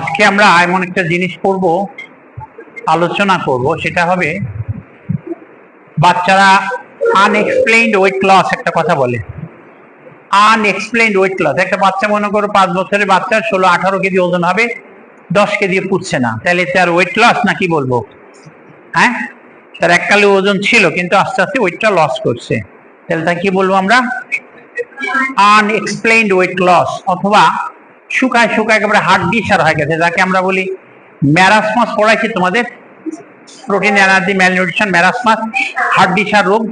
আজকে আমরা এমন একটা জিনিস করব, আলোচনা করব, সেটা হবে বাচ্চারা আনএক্সপ্লেইনড ওয়েট লস একটা কথা বলে। আনএক্সপ্লেইনড ওয়েট লস, একটা বাচ্চা মনে করো 5 বছরের বাচ্চা 16-18 কেজি ওজন হবে, 10 কেজি পুষছে না, তাহলে তার ওয়েট লস না কি বলবো? হ্যাঁ, তার এককালে ওজন ছিল কিন্তু আস্তে আস্তে ওয়েটটা লস করছে, তাহলে তা কি বলবো আমরা? আনএক্সপ্লেইনড ওয়েট লস, অথবা শুকায় শুকায় একেবারে হাড্ডিসার হয়ে গেছে, যাকে আমরা বলি ম্যারাসমাস। পড়াইছি তোমাদের প্রোটিন এনার্জি ম্যালনিউট্রিশন, ম্যারাসমাস হাড্ডিসার রোগ,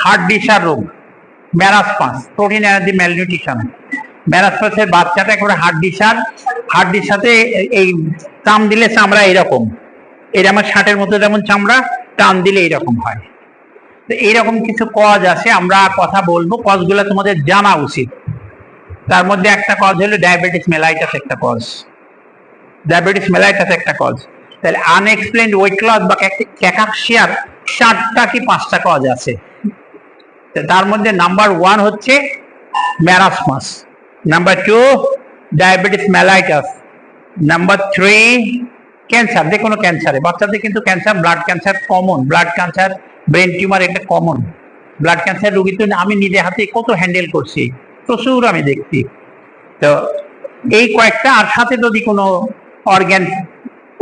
হাড্ডিসার রোগ ম্যারাসমাস, প্রোটিন এনার্জি ম্যালনিউট্রিশন। ম্যারাসমাসের বাচ্চাটা একেবারে হাড্ডিসার, হাড্ডির সাথে এই চাম দিলে চামড়া এরকম, এটা আমার শার্টের মতো যেমন চামড়া, টান দিলে এরকম হয়। তো এইরকম কিছু কজ আছে, আমরা কথা বলবো, কজগুলো তোমাদের জানা উচিত। তার মধ্যে একটা কজ হলো ডায়াবেটিস মেলাইটাস, একটা কজ ডায়াবেটিস মেলাইটাস একটা কজ। তাহলে আনএক্সপ্লেইনড ওয়েট লস বা ক্যাকাক্সিয়ার 4টা কি 5টা কজ আছে। তার মধ্যে নাম্বার 1 হচ্ছে marasmus, number 2 diabetes mellitus, number 3 cancer. যে কোনো ক্যান্সারে, বাচ্চাদের কিন্তু cancer, blood cancer common, blood cancer, brain tumour এটা কমন। ব্লাড ক্যান্সার রোগী তো আমি নিজে হাতে কত হ্যান্ডেল করছি, প্রচুর আমি দেখছি। তো এই কয়েকটা, আর সাথে যদি কোনো অর্গান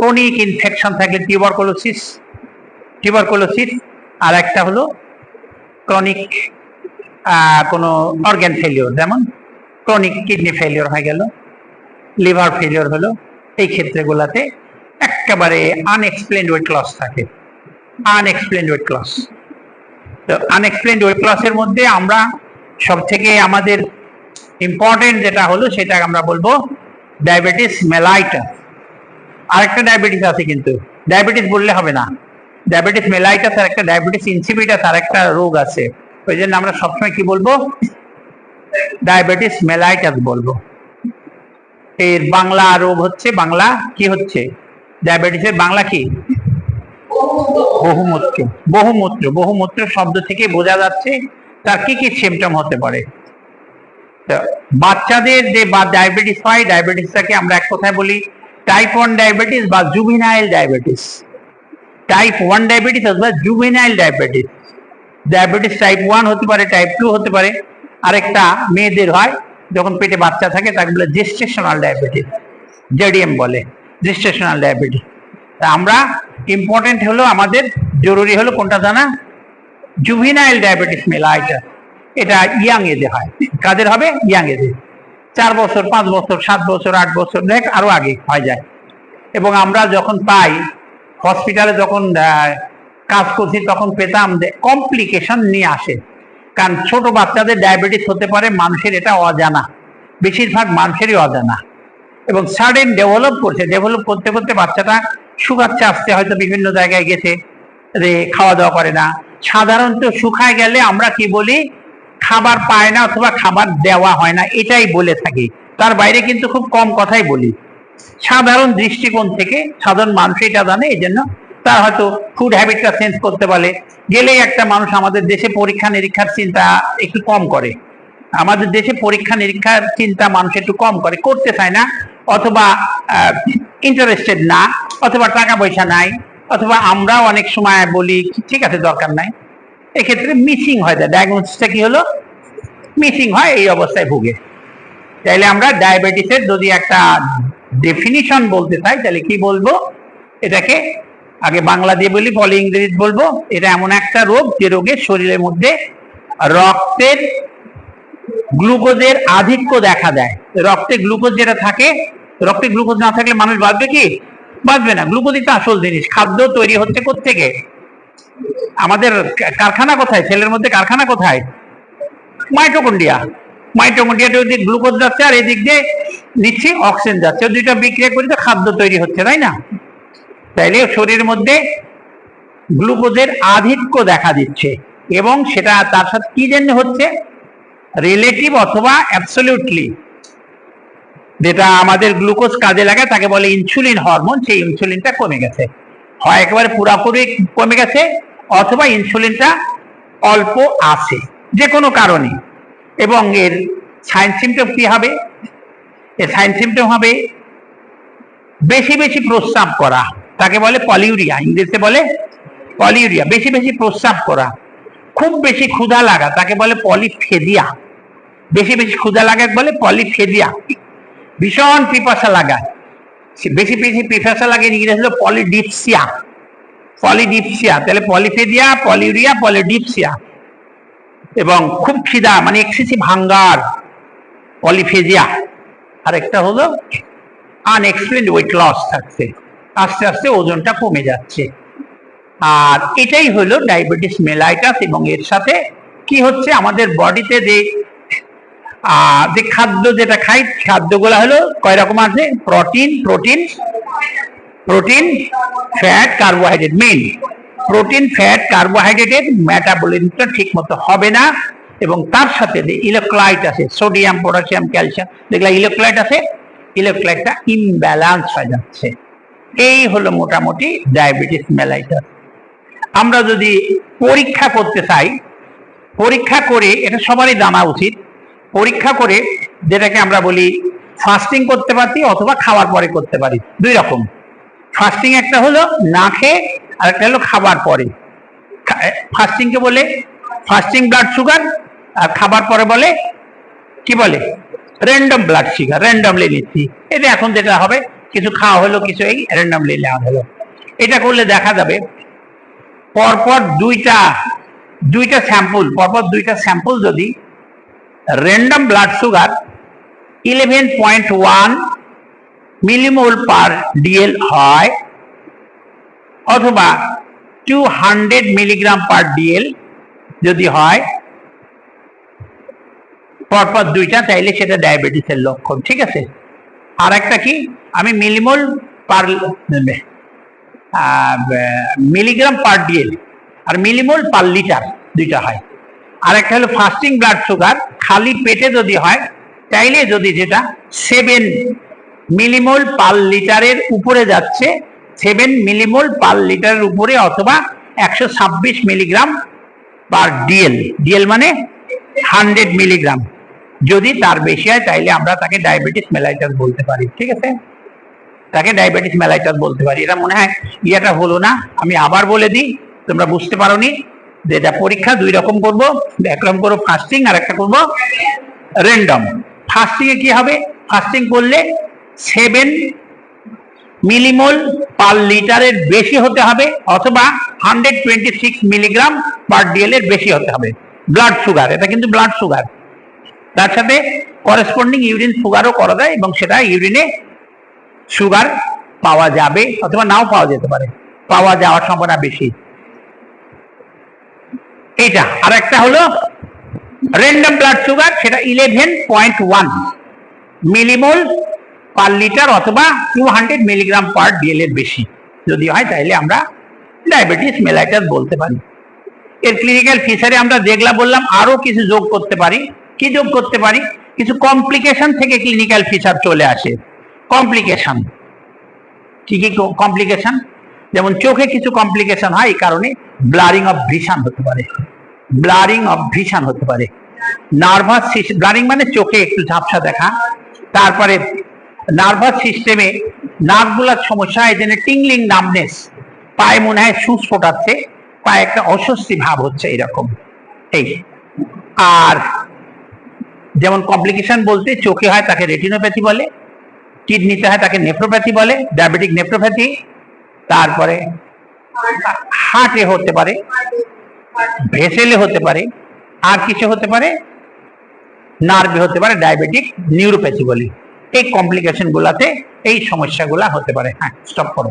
ক্রনিক ইনফেকশন থাকে, টিউবারকুলোসিস, আর একটা হলো ক্রনিক কোনো অর্গান ফেলিওর, যেমন ক্রনিক কিডনি ফেলিওর হয়ে গেল, লিভার ফেলিওর হলো, এই ক্ষেত্রগুলোতে একেবারে আনএক্সপ্লেইনড ওয়েট লস থাকে। আনএক্সপ্লেইনড ওয়েট লস, তো আনএক্সপ্লেইনড ওয়েট লসের মধ্যে আমরা সব থেকে আমাদের ইম্পর্টেন্ট যেটা হলো সেটা আমরা বলবো ডায়াবেটিস মেলাইটাস। আরেকটা ডায়াবেটিস আছে, কিন্তু ডায়াবেটিস বললে হবে না, ডায়াবেটিস মেলাইটাস আর একটা ডায়াবেটিস ইনসিপিটাস আর একটা রোগ আছে, ওই জন্য আমরা সবসময় কি বলবো? ডায়াবেটিস মেলাইটাস বলবো। এর বাংলা রোগ হচ্ছে, বাংলা কি হচ্ছে ডায়াবেটিসের বাংলা কি? বহুমূত্র। বহুমূত্র, বহুমূত্র শব্দ থেকে বোঝা যাচ্ছে তার কি কি সিমটম হতে পারে। বাচ্চাদের যে বা ডায়াবেটিস হয়, ডায়াবেটিসটাকে আমরা এক কথায় বলি টাইপ 1 ডায়াবেটিস বা জুভেনাইল ডায়াবেটিস। টাইপ 1 ডায়াবেটিস অথবা জুভেনাইল ডায়াবেটিস। ডায়াবেটিস টাইপ 1 হতে পারে, টাইপ 2 হতে পারে, আরেকটা মেয়েদের হয় যখন পেটে বাচ্চা থাকে, তাকে বলে জেস্টেশনাল ডায়াবেটিস, জেডিএম বলে, জেস্টেশনাল ডায়াবেটিস। তা আমরা ইম্পর্টেন্ট হলো, আমাদের জরুরি হলো কোনটা জানা? Juvenile diabetes mellitus. এটা ইয়াং এজে হয়। কাদের হবে? ইয়াং এজে, 4 বছর, 5 বছর, 7 বছর, 8 বছর, দেখ আরো আগে হয়ে যায়। এবং আমরা যখন পাই, হসপিটালে যখন কাজ করছি তখন পেতাম যে কমপ্লিকেশন নিয়ে আসে। কারণ ছোট বাচ্চাদের ডায়াবেটিস হতে পারে, মানুষের এটা অজানা, বেশিরভাগ মানুষেরই অজানা, এবং সাডেন ডেভেলপ করতে করতে বাচ্চাটা শুকাচ্ছে, আসতে হয়তো বিভিন্ন জায়গায় গেছে, খাওয়া দাওয়া করে না। সাধারণত শুকায় গেলে আমরা কি বলি? খাবার পায় না অথবা খাবার দেওয়া হয় না, এটাই বলে থাকি। তার বাইরে কিন্তু খুব কম কথাই বলি। সাধারণ দৃষ্টিকোণ থেকে সাধারণ মানুষ এটা জানে, এই জন্য তার হয়তো ফুড হ্যাবিটটা চেঞ্জ করতে পারে। গেলেই একটা মানুষ, আমাদের দেশে পরীক্ষা নিরীক্ষার চিন্তা একটু কম করে, আমাদের দেশে পরীক্ষা নিরীক্ষার চিন্তা মানুষ একটু কম করে, করতে চায় না, অথবা ইন্টারেস্টেড না, অথবা টাকা পয়সা নাই, অথবা আমরাও অনেক সময় বলি ঠিক আছে দরকার নাই। এক্ষেত্রে মিসিং হয়, ডায়াগনোসিসটা কি হলো? মিসিং হয়, এই অবস্থায় ভুগে। তাইলে আমরা ডায়াবেটিসের যদি একটা ডেফিনিশন বলতে চাই, তাহলে কি বলবো? এটাকে আগে বাংলা দিয়ে বলি, পরে ইংরেজি বলবো। এটা এমন একটা রোগ যে রোগে শরীরের মধ্যে রক্তের গ্লুকোজের আধিক্য দেখা দেয়। রক্তে গ্লুকোজ যেটা থাকে, রক্তে গ্লুকোজ না থাকলে মানুষ বাঁচবে কি? বাঁচবে না। গ্লুকোজই তো আসল জিনিস। খাদ্য তৈরি হচ্ছে কোত্থেকে? আমাদের কারখানা কোথায়? ছেলের মধ্যে কারখানা কোথায়? মাইটোকন্ড্রিয়া। মাইটোকন্ড্রিয়াতে ওই দিক গ্লুকোজ যাচ্ছে, আর এদিক দিয়ে নিচ্ছি অক্সিজেন যাচ্ছে, দুইটা বিক্রিয়া করে তো খাদ্য তৈরি হচ্ছে, তাই না? তাইলে শরীরের মধ্যে গ্লুকোজের আধিক্য দেখা দিচ্ছে, এবং সেটা তার সাথে কি জন্য হচ্ছে? রিলেটিভ অথবা অ্যাবসলিউটলি যেটা আমাদের গ্লুকোজ কাজে লাগায় তাকে বলে ইনসুলিন হরমোন, সেই ইনসুলিনটা কমে গেছে, হয় একেবারে পুরোপুরি কমে গেছে, অথবা ইনসুলিনটা অল্প আছে, যে কোনো কারণে। এবং এর সাইন সিমটম কি হবে? এর সাইন সিমটম হবে বেশি বেশি প্রস্রাব করা, তাকে বলে পলিউরিয়া, ইংরেজিতে বলে পলিউরিয়া। বেশি বেশি প্রস্রাব করা। খুব বেশি ক্ষুধা লাগা, তাকে বলে পলিফেজিয়া। বেশি বেশি ক্ষুধা লাগা বলে পলিফেজিয়া। ভীষণ পিপাসা লাগা, বেশি বেশি পিপাসা লাগে ইংরেজি হলো পলিডিপসিয়া। পলিডিপসিয়া, তাহলে পলিফেজিয়া, পলিউরিয়া, পলিডিপসিয়া। এবং খুব খিদা মানে এক্সেসিভ হাঙ্গার, পলিফেজিয়া। আর একটা হলো আনএক্সপ্লেইনড ওয়েট লস থাকছে, আস্তে আস্তে ওজনটা কমে যাচ্ছে। আর এটাই হলো ডায়াবেটিস মেলাইটাস। এবং এর সাথে কি হচ্ছে, আমাদের বডিতে যে খাদ্য যেটা খাই, খাদ্যগুলো হলো কয় রকম আছে, protein, fat, carbohydrate. Main protein, fat, কার্বোহাইড্রেটের মেটাবলিজমটা ঠিক মতো হবে না। এবং তার সাথে যে ইলেকট্রোলাইট আছে, সোডিয়াম, পটাশিয়াম, ক্যালসিয়াম, যেগুলো ইলেকট্রোলাইট আছে, ইলেকট্রোলাইটটা ইমব্যালেন্স হয়ে যাচ্ছে। এই হলো মোটামুটি ডায়াবেটিস মেলাইটাস। আমরা যদি পরীক্ষা করতে চাই, পরীক্ষা করে, এটা সবারই জানা উচিত, পরীক্ষা করে যেটাকে আমরা বলি ফাস্টিং করতে পারি অথবা খাওয়ার পরে করতে পারি। দুই রকম। ফাস্টিং একটা হলো না খেয়ে, আর একটা হলো খাবার পরে। ফাস্টিংকে বলে ফাস্টিং ব্লাড সুগার, আর খাবার পরে বলে কি বলে, র্যান্ডম ব্লাড সুগার। র্যান্ডমলি নিচ্ছি, এটা এখন যেটা হবে, কিছু খাওয়া হলো, কিছু এই র্যান্ডমলি নেওয়া হলো। এটা করলে দেখা যাবে পরপর দুইটা স্যাম্পল, পরপর দুইটা স্যাম্পল যদি র্যান্ডম ব্লাড সুগার 11.1 মিলিমোল পার ডিএল হয় অথবা 200 মিলিগ্রাম পার ডিএল যদি হয় পরপর দুইটা, তাইলে সেটা ডায়াবেটিসের লক্ষণ। ঠিক আছে। আর একটা কি, আমি millimole per milligram per DL আর মিলিমোল পার লিটার দুইটা হয়। আর একটা হলো ফাস্টিং ব্লাড সুগার, খালি পেটে যদি হয় তাইলে যদি যেটা 7 মিলিমোল পার লিটারের উপরে যাচ্ছে, 7 মিলিমোল পার লিটারের উপরে, অথবা 126 মিলিগ্রাম পার ডিএল, ডিএল মানে 100 মিলিগ্রাম, যদি তার বেশি হয় তাইলে আমরা তাকে ডায়াবেটিস মেলাইটাস বলতে পারি। ঠিক আছে, তাকে ডায়াবেটিস মেলাইটাস বলতে পারি। এটা মনে হয় ইয়েটা হলো না, আমি আবার বলে দিই, তোমরা বুঝতে পারোনি। যেটা পরীক্ষা দুই রকম করব, একরকম করবো ফাস্টিং আর একটা করবো র্যান্ডম। ফাস্টিং এ কি হবে, ফাস্টিং করলে 7 মিলিমোল পার লিটারের বেশি হতে হবে অথবা 126 মিলিগ্রাম পার ডিএল এর বেশি হতে হবে। ব্লাড সুগার, এটা কিন্তু ব্লাড সুগার, তার সাথে করেসপন্ডিং ইউরিন সুগারও করা যায়, এবং সেটা ইউরিনে সুগার পাওয়া যাবে অথবা নাও পাওয়া যেতে পারে, পাওয়া যাওয়ার সম্ভাবনা বেশি। এটা আর একটা হলো র্যান্ডম ব্লাড সুগার, সেটা 11.1 মিলিমোল পার লিটার অথবা 200 মিলিগ্রাম পার ডিএল এর বেশি যদি হয় তাহলে আমরা ডায়াবেটিস মেলাইটাস বলতে পারি। এর ক্লিনিক্যাল ফিচারে আমরা যেগুলা বললাম আরো কিছু যোগ করতে পারি। কি যোগ করতে পারি, কিছু কমপ্লিকেশন থেকে ক্লিনিক্যাল ফিচার চলে আসে। কমপ্লিকেশন কি কি কমপ্লিকেশন, যেমন চোখে কিছু কমপ্লিকেশন হয়, এই কারণে ব্লারিং অফ ভিশন হতে পারে, ব্লারিং অফ ভিশন হতে পারে। নার্ভাস সিস্টেম, ব্লারিং মানে চোখে একটু ঝাপসা দেখা। তারপরে নার্ভাস সিস্টেমে নার্ভগুলার সমস্যা, এই জন্য টিংলিং নামনেস, পায়ে মনে হয় সুচ ফোটাচ্ছে, পায়ে একটা অস্বস্তি ভাব হচ্ছে, এরকম। এই আর যেমন কমপ্লিকেশন বলতে চোখে হয় তাকে রেটিনোপ্যাথি বলে, কিডনিতে হয় তাকে নেফ্রোপ্যাথি বলে, ডায়াবেটিক নেফ্রোপ্যাথি। তারপরে হার্টে হতে পারে, ভেসেলে হতে পারে, আর কিছু হতে পারে, নার্ভে হতে পারে, ডায়াবেটিক নিউরোপ্যাথি বলি। এই কমপ্লিকেশন গুলাতে এই সমস্যাগুলা হতে পারে। হ্যাঁ, স্টপ করো।